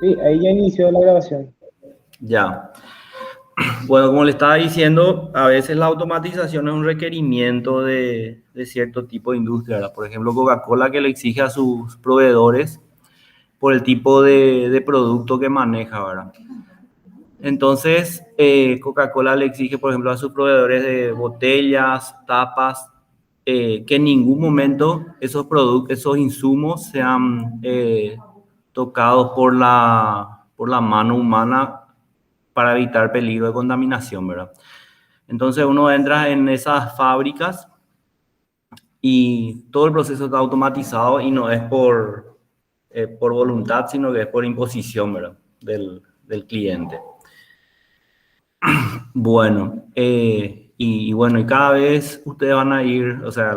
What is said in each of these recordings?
Sí, ahí ya inició la grabación. Ya. Bueno, como le estaba diciendo, a veces la automatización es un requerimiento de cierto tipo de industria, ¿verdad? Por ejemplo, Coca-Cola que le exige a sus proveedores por el tipo de producto que maneja, ¿verdad? Entonces, Coca-Cola le exige, por ejemplo, a sus proveedores de botellas, tapas, que en ningún momento esos productos, esos insumos sean tocados por la mano humana para evitar peligro de contaminación, ¿verdad? Entonces uno entra en esas fábricas y todo el proceso está automatizado y no es por voluntad, sino que es por imposición, ¿verdad? Del cliente. Bueno, y bueno, y cada vez ustedes van a ir, o sea,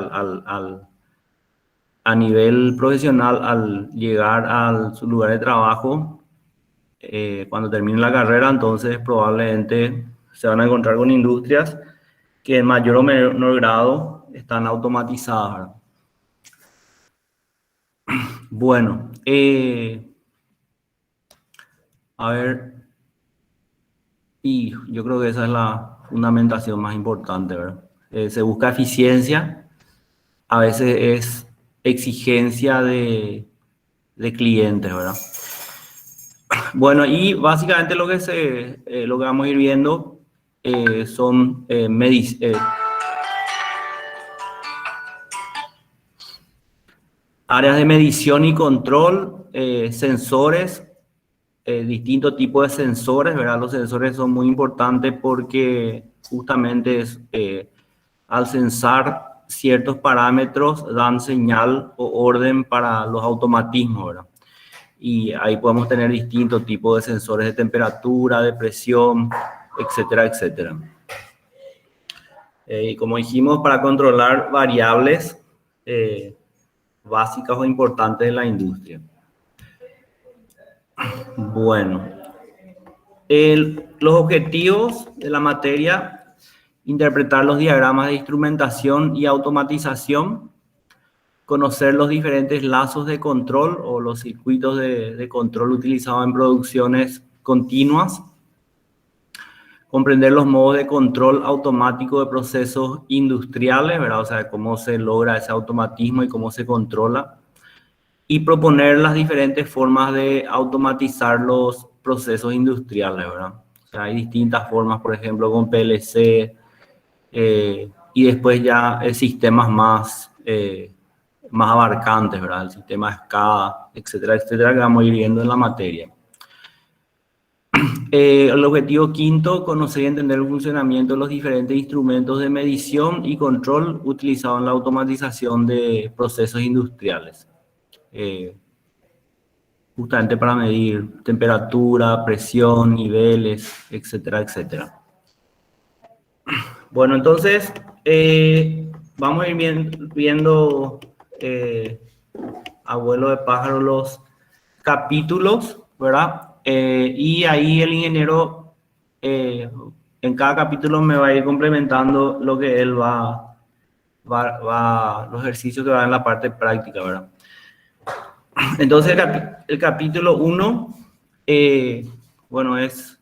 a nivel profesional, al llegar a su lugar de trabajo, cuando terminen la carrera, entonces probablemente se van a encontrar con industrias que en mayor o menor grado están automatizadas, ¿verdad? Bueno, a ver, y yo creo que esa es la fundamentación más importante, ¿verdad? Se busca eficiencia, a veces es exigencia de clientes, ¿verdad? Bueno, y básicamente lo que vamos a ir viendo son áreas de medición y control, sensores, distintos tipos de sensores, ¿verdad? Los sensores son muy importantes porque justamente al censar ciertos parámetros dan señal o orden para los automatismos, ¿verdad? Y ahí podemos tener distintos tipos de sensores de temperatura, de presión, etcétera, etcétera. Y como dijimos, para controlar variables eh, básicas o importantes de la industria. Bueno, los objetivos de la materia: interpretar los diagramas de instrumentación y automatización, conocer los diferentes lazos de control o los circuitos de control utilizados en producciones continuas, comprender los modos de control automático de procesos industriales, ¿verdad? O sea, cómo se logra ese automatismo y cómo se controla, y proponer las diferentes formas de automatizar los procesos industriales, ¿verdad? O sea, hay distintas formas, por ejemplo, con PLC, y después ya sistemas más abarcantes, ¿verdad? El sistema SCADA, etcétera, etcétera, que vamos a ir viendo en la materia. El objetivo quinto: conocer y entender el funcionamiento de los diferentes instrumentos de medición y control utilizados en la automatización de procesos industriales. Eh, Justamente para medir temperatura, presión, niveles, etcétera, etcétera. Bueno, entonces vamos a ir viendo eh, a vuelo de pájaro los capítulos, ¿verdad? Y ahí el ingeniero eh, en cada capítulo me va a ir complementando lo que él los ejercicios que va en la parte práctica, ¿verdad? Entonces el capítulo uno, bueno, es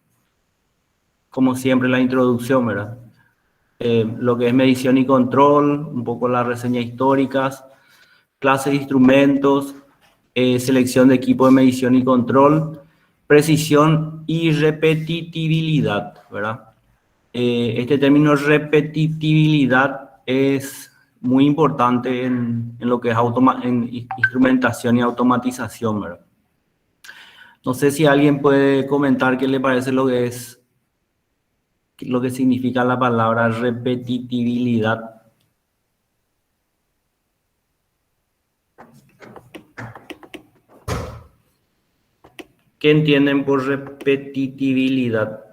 como siempre la introducción, ¿verdad? Lo que es medición y control, un poco las reseñas históricas, clases de instrumentos, selección de equipo de medición y control, precisión y repetitividad, ¿verdad? Este término repetitividad es muy importante en lo que es en instrumentación y automatización, ¿verdad? No sé si alguien puede comentar qué le parece lo que significa la palabra repetitividad. ¿Qué entienden por repetitividad?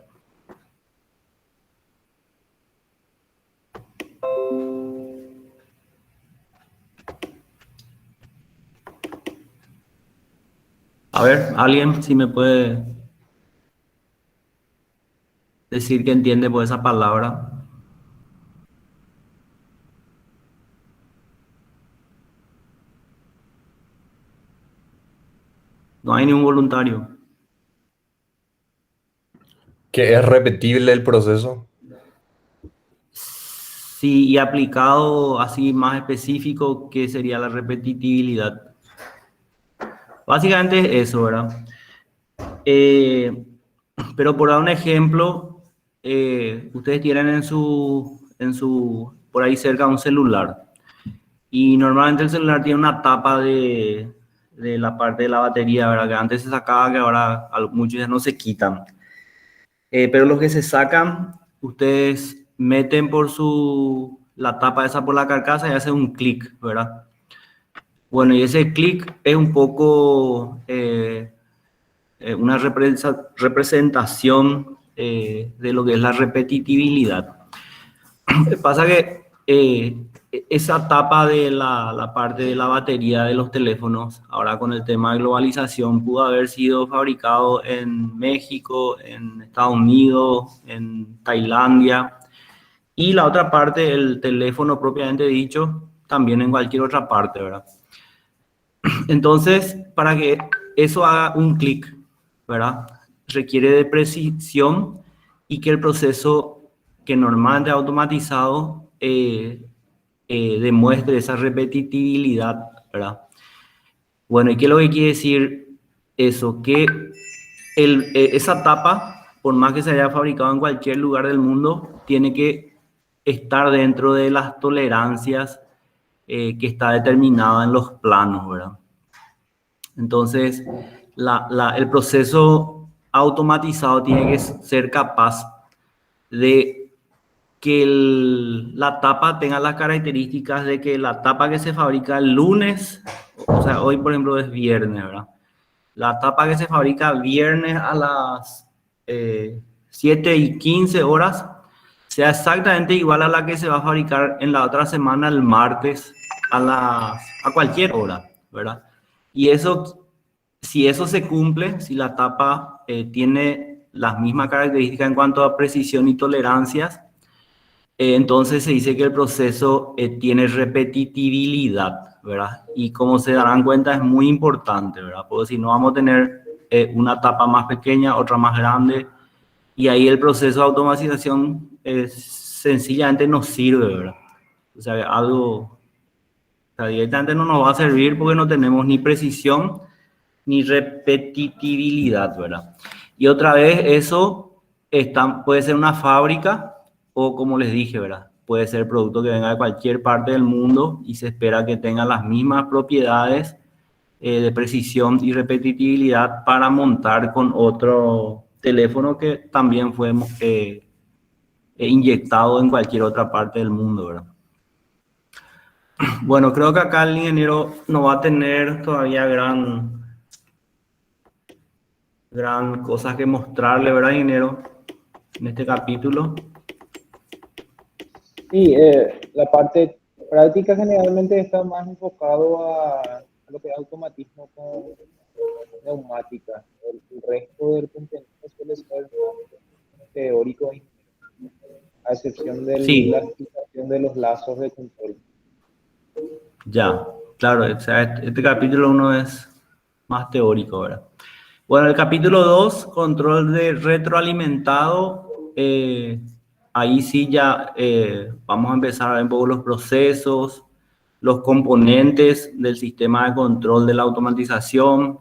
A ver, alguien si me puede decir qué entiende por esa palabra. No hay ningún voluntario. ¿Que es repetible el proceso? Sí, y aplicado así más específico, ¿qué sería la repetitividad? Básicamente es eso, ¿verdad? Pero por dar un ejemplo, ustedes tienen por ahí cerca un celular. Y normalmente el celular tiene una tapa de la parte de la batería, ¿verdad? Que antes se sacaba, que ahora muchos ya no se quitan. Pero los que se sacan, ustedes meten la tapa esa por la carcasa y hacen un clic, ¿verdad? Bueno, y ese clic es un poco una representación de lo que es la repetitividad. Pasa que esa tapa de la parte de la batería de los teléfonos, ahora con el tema de globalización, pudo haber sido fabricado en México, en Estados Unidos, en Tailandia, y la otra parte, el teléfono propiamente dicho, también en cualquier otra parte, ¿verdad? Entonces, para que eso haga un clic, ¿verdad? Requiere de precisión y que el proceso que normalmente automatizado demuestre esa repetitividad, ¿verdad? Bueno, ¿y qué es lo que quiere decir eso? Que esa tapa, por más que se haya fabricado en cualquier lugar del mundo, tiene que estar dentro de las tolerancias que está determinada en los planos, ¿verdad? Entonces, el proceso automatizado tiene que ser capaz de que la tapa tenga las características de que la tapa que se fabrica el lunes, o sea, hoy por ejemplo es viernes, ¿verdad? La tapa que se fabrica viernes a las 7:15 sea exactamente igual a la que se va a fabricar en la otra semana el martes a cualquier hora, ¿verdad? Y eso, si eso se cumple, si la tapa tiene las mismas características en cuanto a precisión y tolerancias, entonces se dice que el proceso tiene repetitividad, ¿verdad? Y como se darán cuenta es muy importante, ¿verdad? Porque si no vamos a tener una tapa más pequeña, otra más grande, y ahí el proceso de automatización sencillamente no sirve, ¿verdad? O sea, o sea, directamente no nos va a servir porque no tenemos ni precisión ni repetitividad, ¿verdad? Y otra vez eso puede ser una fábrica o como les dije, ¿verdad? Puede ser producto que venga de cualquier parte del mundo y se espera que tenga las mismas propiedades de precisión y repetitividad para montar con otro teléfono que también fue inyectado en cualquier otra parte del mundo, ¿verdad? Bueno, creo que acá el ingeniero no va a tener todavía gran cosas que mostrarle, ¿verdad, ingeniero? En este capítulo. Sí, la parte práctica generalmente está más enfocado a lo que es automatismo con neumática. El resto del contenido suele ser teórico, a excepción de Sí, la explicación de los lazos de control. ya, claro, o sea, este capítulo 1 es más teórico, ¿verdad? Bueno, el capítulo 2, control de retroalimentado, ahí sí ya vamos a empezar a ver un poco los procesos, los componentes del sistema de control de la automatización,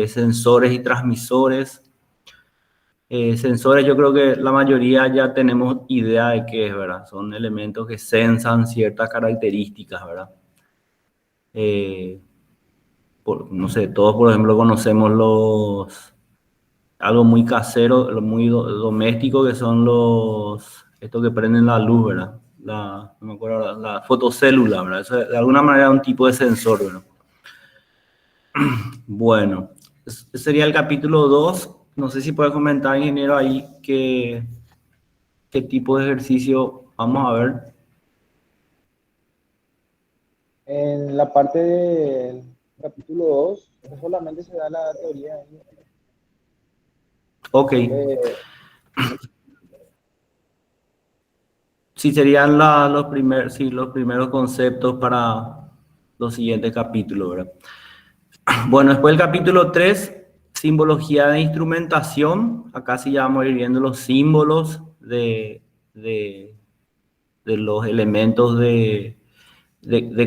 sensores y transmisores. Sensores, yo creo que la mayoría ya tenemos idea de qué es, ¿verdad? Son elementos que sensan ciertas características, ¿verdad? No sé, todos por ejemplo conocemos algo muy casero, muy doméstico, que son estos que prenden la luz, ¿verdad? No me acuerdo ahora, la fotocélula, ¿verdad? Eso de alguna manera es un tipo de sensor, ¿verdad? Bueno, ese sería el capítulo 2. No sé si puedes comentar, ingeniero, ahí qué tipo de ejercicio vamos a ver. En la parte del capítulo 2, solamente se da la teoría. Ok, Eh, sí serían los primeros conceptos para los siguientes capítulos, ¿verdad? Bueno, después del capítulo 3 simbología de instrumentación. Acá sí ya vamos a ir viendo los símbolos de los elementos de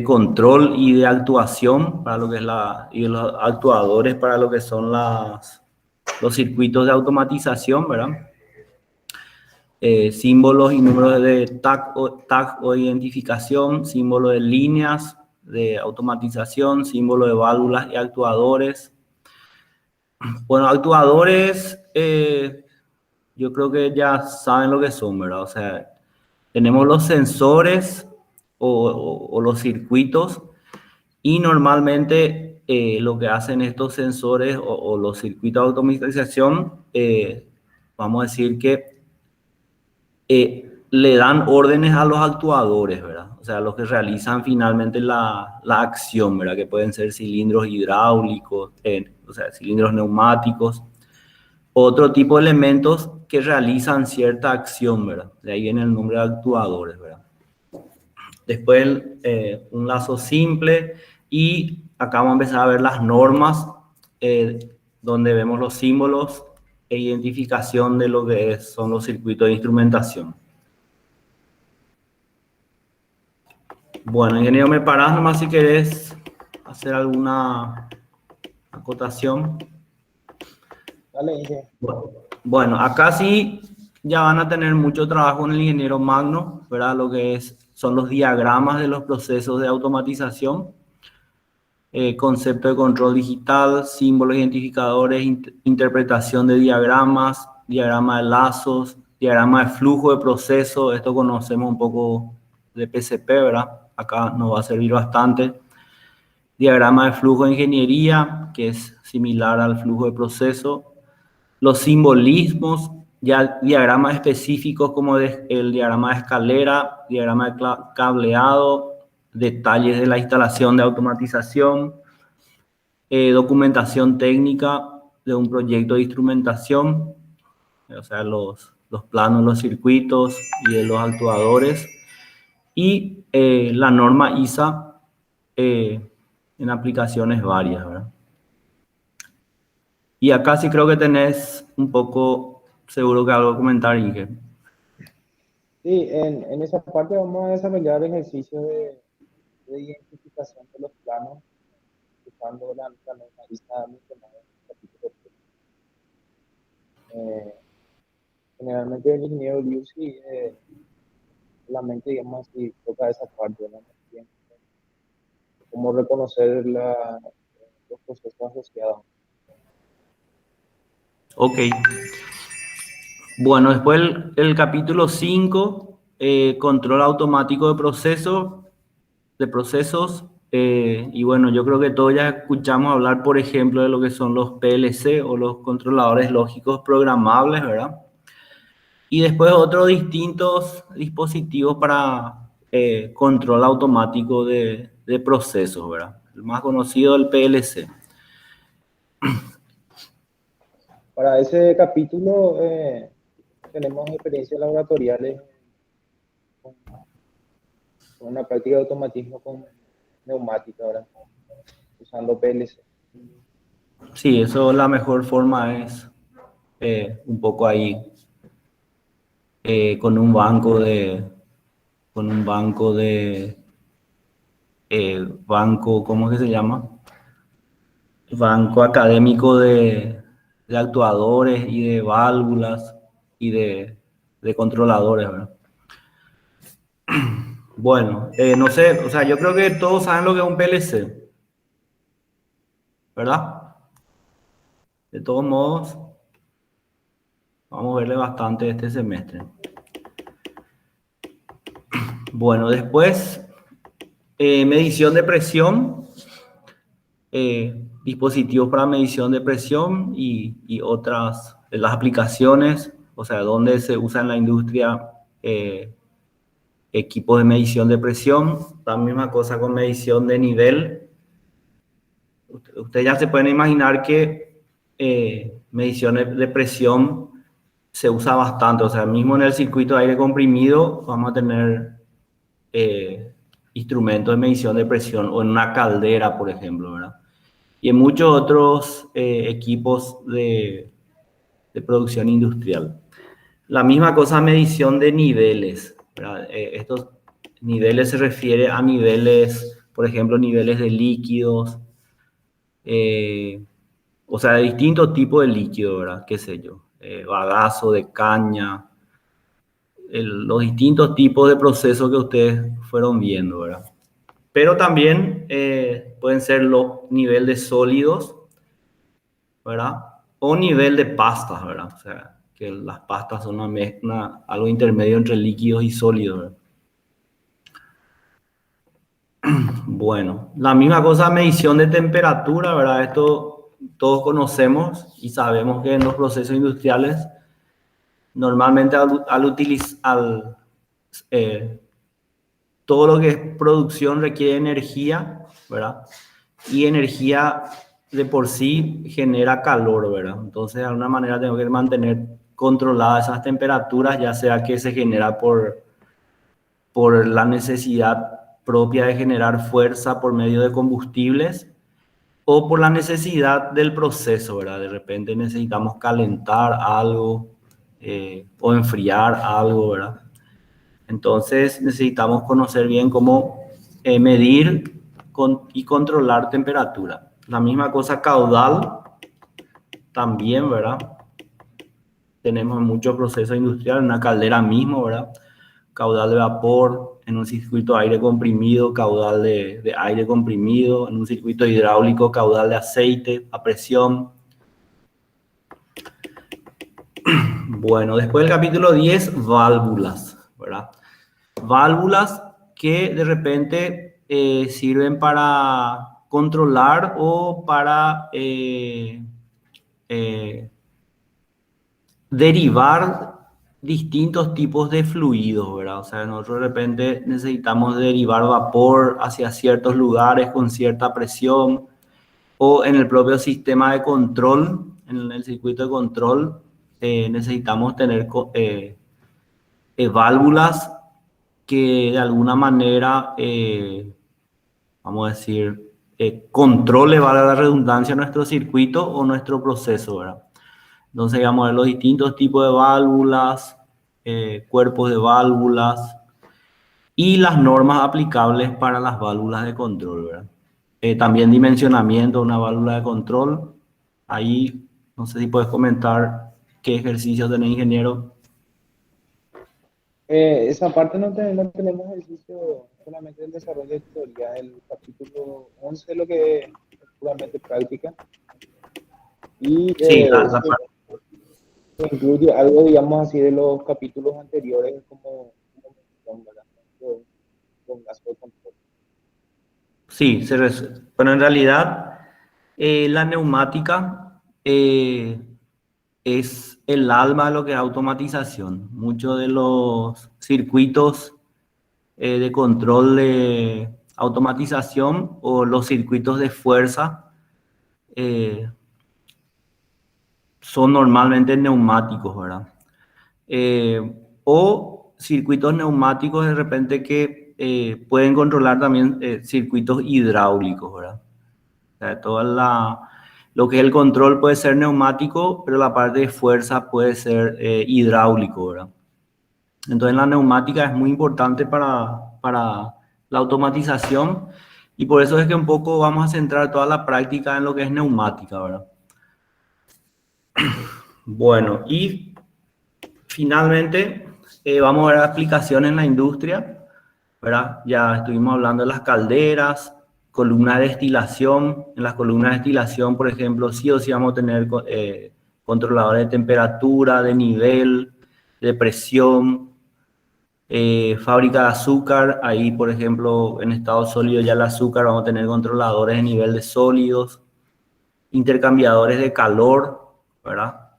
control y de actuación para lo que es y los actuadores para lo que son los circuitos de automatización, ¿verdad? Símbolos y números de tag o identificación, símbolos de líneas de automatización, símbolos de válvulas y actuadores. Bueno, actuadores, yo creo que ya saben lo que son, ¿verdad? O sea, tenemos los sensores o los circuitos y normalmente lo que hacen estos sensores o los circuitos de automatización, vamos a decir que le dan órdenes a los actuadores, ¿verdad? O sea, los que realizan finalmente la acción, ¿verdad? Que pueden ser cilindros hidráulicos, o sea, cilindros neumáticos, otro tipo de elementos que realizan cierta acción, ¿verdad? De ahí viene el nombre de actuadores, ¿verdad? Después un lazo simple y acá vamos a empezar a ver las normas donde vemos los símbolos e identificación de lo que son los circuitos de instrumentación. Bueno, ingeniero, me parás nomás si querés hacer alguna acotación. Dale, Inge. Bueno, acá sí ya van a tener mucho trabajo con el ingeniero Magno, ¿verdad? Lo que son los diagramas de los procesos de automatización, concepto de control digital, símbolos identificadores, interpretación de diagramas, diagrama de lazos, diagrama de flujo de proceso. Esto conocemos un poco de PCP, ¿verdad? Acá nos va a servir bastante. Diagrama de flujo de ingeniería, que es similar al flujo de proceso. Los simbolismos, ya diagramas específicos como el diagrama de escalera, diagrama de cableado, detalles de la instalación de automatización, documentación técnica de un proyecto de instrumentación, o sea, los planos, los circuitos y de los actuadores, y la norma ISA en aplicaciones varias, ¿verdad? Y acá sí creo que tenés un poco, seguro que algo que comentar, Inge. Sí, en esa parte vamos a desarrollar el ejercicio de identificación de los planos usando la norma ISA mencionada en el capítulo 3. Generalmente el ingeniero Liu sí, la mente, digamos, si toca esa parte, ¿no? Cómo reconocer los procesos asociados. Ok. Bueno, después el capítulo 5, control automático de procesos. Y bueno, yo creo que todos ya escuchamos hablar, por ejemplo, de lo que son los PLC o los controladores lógicos programables, ¿verdad? Y después otros distintos dispositivos para control automático de procesos, ¿verdad? El más conocido, el PLC. Para ese capítulo tenemos experiencias laboratoriales con una práctica de automatismo con neumática, ¿verdad? Usando PLC. Sí, eso la mejor forma es un poco ahí con un banco ¿cómo es que se llama? Banco académico de actuadores y de válvulas y de controladores, ¿verdad? Bueno, no sé, o sea, yo creo que todos saben lo que es un PLC, ¿verdad? De todos modos, vamos a verle bastante este semestre. Bueno, después, medición de presión, dispositivos para medición de presión y otras de las aplicaciones, o sea, donde se usa en la industria equipos de medición de presión, la misma cosa con medición de nivel. Ustedes ya se pueden imaginar que mediciones de presión se usa bastante, o sea, mismo en el circuito de aire comprimido vamos a tener instrumentos de medición de presión o en una caldera, por ejemplo, ¿verdad? y en muchos otros equipos de producción industrial. La misma cosa, medición de niveles, ¿verdad? Estos niveles se refiere a niveles, por ejemplo, niveles de líquidos, o sea, de distintos tipos de líquido, ¿verdad? Qué sé yo, bagazo, de caña, los distintos tipos de procesos que ustedes fueron viendo, ¿verdad? Pero también pueden ser los niveles de sólidos, ¿verdad? O nivel de pastas, ¿verdad? O sea, que las pastas son algo intermedio entre líquidos y sólidos, ¿verdad? Bueno, la misma cosa, medición de temperatura, ¿verdad? Esto todos conocemos y sabemos que en los procesos industriales, normalmente todo lo que es producción requiere energía, ¿verdad? Y energía de por sí genera calor, ¿verdad? Entonces, de alguna manera tengo que mantener controladas esas temperaturas, ya sea que se genera por la necesidad propia de generar fuerza por medio de combustibles o por la necesidad del proceso, ¿verdad? De repente necesitamos calentar algo o enfriar algo, ¿verdad? Entonces necesitamos conocer bien cómo medir y controlar temperatura. La misma cosa caudal también, ¿verdad? Tenemos muchos procesos industriales, una caldera mismo, ¿verdad? Caudal de vapor, en un circuito de aire comprimido, caudal de aire comprimido, en un circuito hidráulico, caudal de aceite a presión. Bueno, después del capítulo 10, válvulas, ¿verdad? Válvulas que de repente sirven para controlar o para derivar distintos tipos de fluidos, ¿verdad? O sea, nosotros de repente necesitamos derivar vapor hacia ciertos lugares con cierta presión o en el propio sistema de control, en el circuito de control, necesitamos tener válvulas que de alguna manera, vamos a decir, controle, valga la redundancia, nuestro circuito o nuestro proceso, ¿verdad? Entonces vamos a ver los distintos tipos de válvulas, cuerpos de válvulas y las normas aplicables para las válvulas de control, ¿verdad? También dimensionamiento de una válvula de control. Ahí, no sé si puedes comentar qué ejercicios tenés, ingeniero. Esa parte no tenemos ejercicio, solamente el desarrollo de teoría. El capítulo 11 lo que es puramente práctica. Y Sí, se incluye algo, digamos así, de los capítulos anteriores, como mención, ¿verdad? Con gasto de control. sí, bueno, en realidad la neumática es el alma de lo que es automatización. Muchos de los circuitos de control de automatización o los circuitos de fuerza eh, son normalmente neumáticos, ¿verdad? O circuitos neumáticos de repente que pueden controlar también circuitos hidráulicos, ¿verdad? O sea, lo que es el control puede ser neumático, pero la parte de fuerza puede ser hidráulico, ¿verdad? Entonces la neumática es muy importante para la automatización y por eso es que un poco vamos a centrar toda la práctica en lo que es neumática, ¿verdad? Bueno, y finalmente vamos a ver aplicaciones en la industria, ¿verdad? Ya estuvimos hablando de las calderas, columnas de destilación. En las columnas de destilación, por ejemplo, sí o sí vamos a tener controladores de temperatura, de nivel, de presión. Fábrica de azúcar, ahí por ejemplo en estado sólido ya el azúcar vamos a tener controladores de nivel de sólidos, intercambiadores de calor, ¿verdad?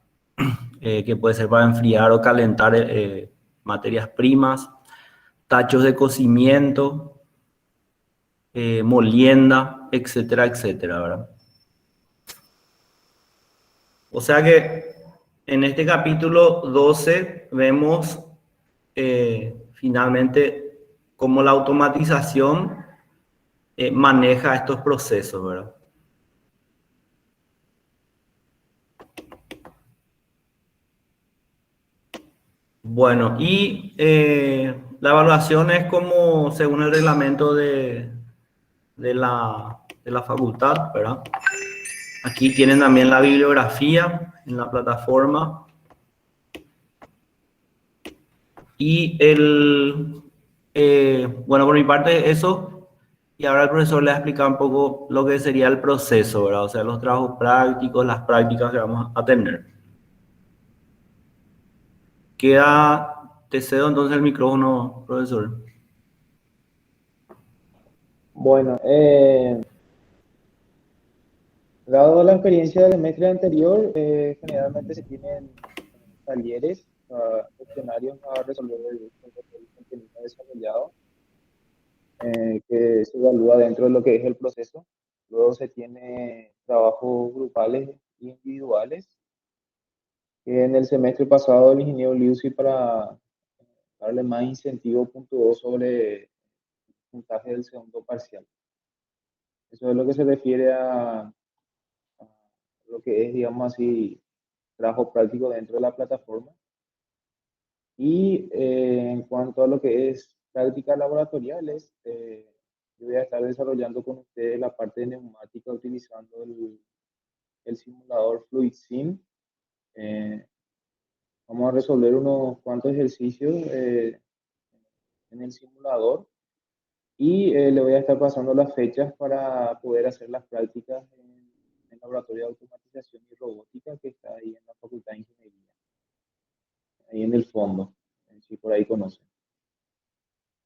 Que puede ser para enfriar o calentar materias primas, tachos de cocimiento, molienda, etcétera, etcétera, ¿verdad? O sea que en este capítulo 12 vemos finalmente cómo la automatización maneja estos procesos, ¿verdad? Bueno, y la evaluación es como según el reglamento de la facultad, ¿verdad? Aquí tienen también la bibliografía en la plataforma. Y bueno, por mi parte eso, y ahora el profesor le ha explicado un poco lo que sería el proceso, ¿verdad? O sea, los trabajos prácticos, las prácticas que vamos a tener. Te cedo entonces el micrófono, profesor. Bueno, dado la experiencia del semestre anterior, generalmente se tienen talleres, cuestionarios a resolver el contenido desarrollado, que se evalúa dentro de lo que es el proceso. Luego se tiene trabajos grupales e individuales. En el semestre pasado el ingeniero Liusi, para darle más incentivo, puntuó sobre el puntaje del segundo parcial. Eso es lo que se refiere a lo que es, digamos así, trabajo práctico dentro de la plataforma. Y en cuanto a lo que es prácticas laboratoriales, yo voy a estar desarrollando con ustedes la parte de neumática utilizando el simulador FluidSim. Eh, Vamos a resolver unos cuantos ejercicios en el simulador y le voy a estar pasando las fechas para poder hacer las prácticas en el laboratorio de automatización y robótica que está ahí en la Facultad de Ingeniería, ahí en el fondo, si por ahí conocen.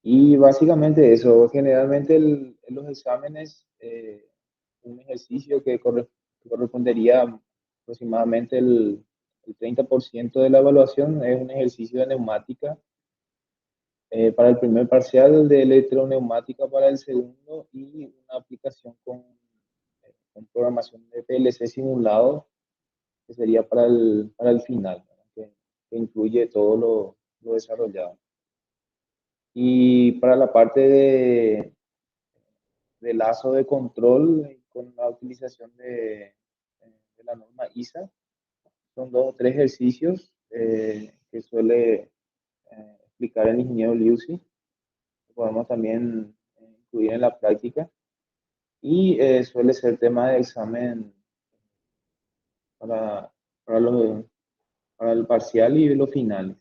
Y básicamente eso, generalmente los exámenes, un ejercicio que correspondería aproximadamente el 30% de la evaluación es un ejercicio de neumática para el primer parcial, de electroneumática para el segundo y una aplicación con programación de PLC simulado que sería para el final, ¿verdad? Que incluye todo lo desarrollado. Y para la parte de lazo de control con la utilización de la norma ISA. Son 2 o 3 ejercicios que suele explicar el ingeniero Liusi, que podemos también incluir en la práctica. Y suele ser tema de examen para, para, lo- para el parcial y los finales.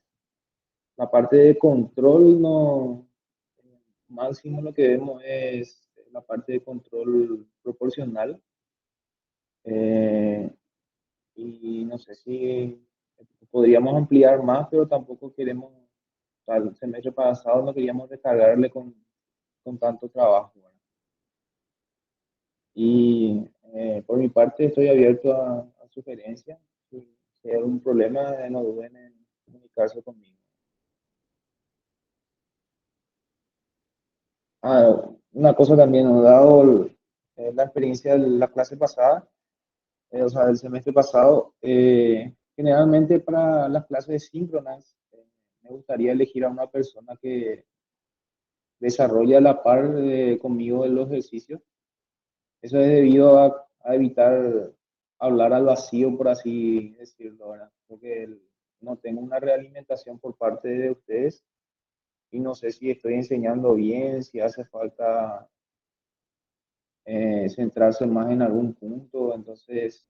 La parte de control no, máximo lo que vemos es la parte de control proporcional. Eh, y no sé si podríamos ampliar más, pero tampoco queremos, o sea, el semestre pasado no queríamos descargarle con tanto trabajo, ¿verdad? Y por mi parte estoy abierto a sugerencias. Si hay algún problema, no duden en comunicarse conmigo. Una cosa también, ¿no? Dado la experiencia de la clase pasada, o sea, del semestre pasado, generalmente para las clases síncronas, me gustaría elegir a una persona que desarrolle a la par conmigo en los ejercicios. Eso es debido a evitar hablar al vacío, por así decirlo, ¿verdad? Porque no tengo una realimentación por parte de ustedes y no sé si estoy enseñando bien, si hace falta centrarse más en algún punto. Entonces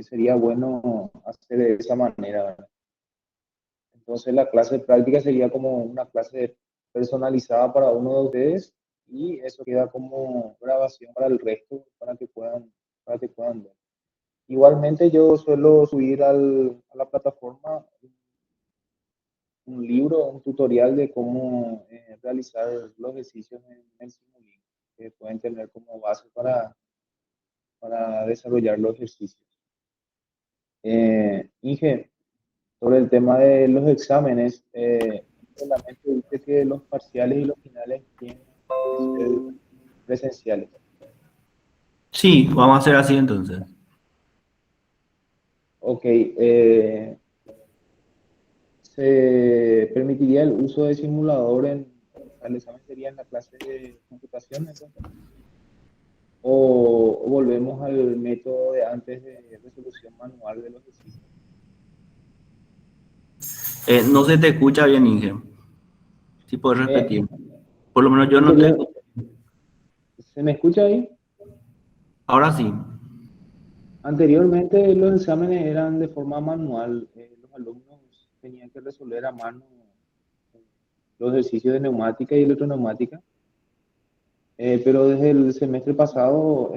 sería bueno hacer de esa manera, ¿verdad? Entonces la clase de práctica sería como una clase personalizada para uno de ustedes y eso queda como grabación para el resto, para que puedan ver. Igualmente yo suelo subir a la plataforma un libro, un tutorial de cómo realizar los ejercicios en el Simulink, que pueden tener como base para desarrollar los ejercicios. Inge, sobre el tema de los exámenes, el reglamento dice que los parciales y los finales tienen que ser presenciales. Sí, vamos a hacer así entonces. Ok, ¿se permitiría el uso de simulador el examen sería en la clase de computación, entonces? ¿O volvemos al método de antes de resolución manual de los ejercicios? No se te escucha bien, Inge. Si puedes repetir. Por lo menos yo no te Anterior, escucho. ¿se me escucha ahí? Ahora sí. Anteriormente los exámenes eran de forma manual. Los alumnos tenían que resolver a mano los ejercicios de neumática y electroneumática. Pero desde el semestre pasado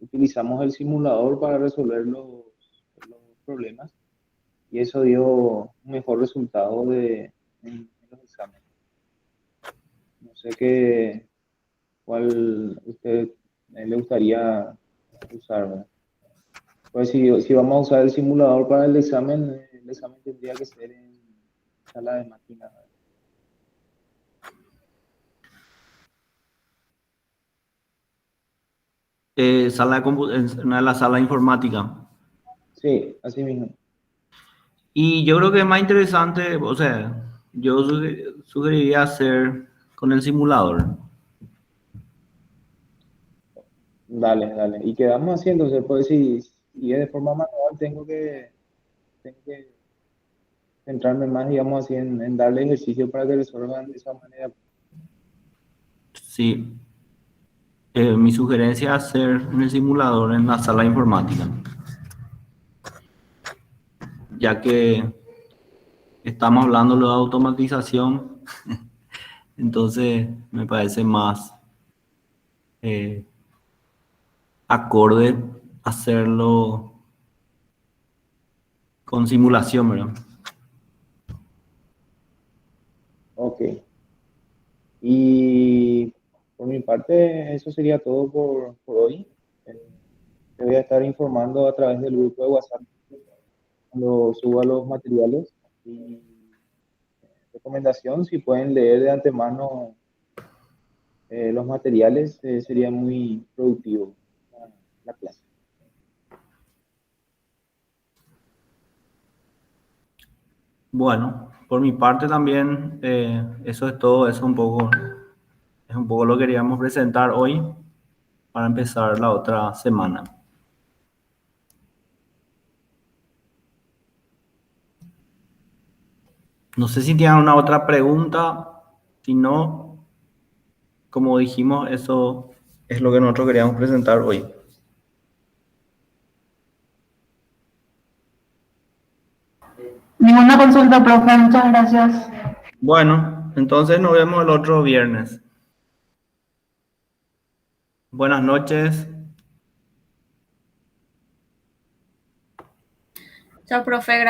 utilizamos el simulador para resolver los problemas y eso dio un mejor resultado en los exámenes. No sé cuál usted le gustaría usar, ¿verdad? Pues si vamos a usar el simulador para el examen tendría que ser en sala de máquinas, ¿verdad? En una de las salas de informática. Sí, así mismo. Y yo creo que es más interesante, o sea, yo sugeriría hacer con el simulador. Dale, dale. Y quedamos así, entonces, pues si es de forma manual, tengo que centrarme más, digamos así, en darle ejercicio para que resuelvan de esa manera. Sí. Mi sugerencia es hacer en el simulador en la sala de informática, ya que estamos hablando de automatización, entonces me parece más eh, acorde hacerlo con simulación, ¿verdad? Ok. Y por mi parte, eso sería todo por hoy. Eh, Te voy a estar informando a través del grupo de WhatsApp cuando suba los materiales. Y recomendación, si pueden leer de antemano los materiales, sería muy productivo la clase. Bueno, por mi parte también eso es todo, es un poco lo que queríamos presentar hoy para empezar la otra semana. No sé si tienen una otra pregunta, si no, como dijimos, eso es lo que nosotros queríamos presentar hoy. Ninguna consulta, profe, muchas gracias. Bueno, entonces nos vemos el otro viernes. Buenas noches. Chao, profe.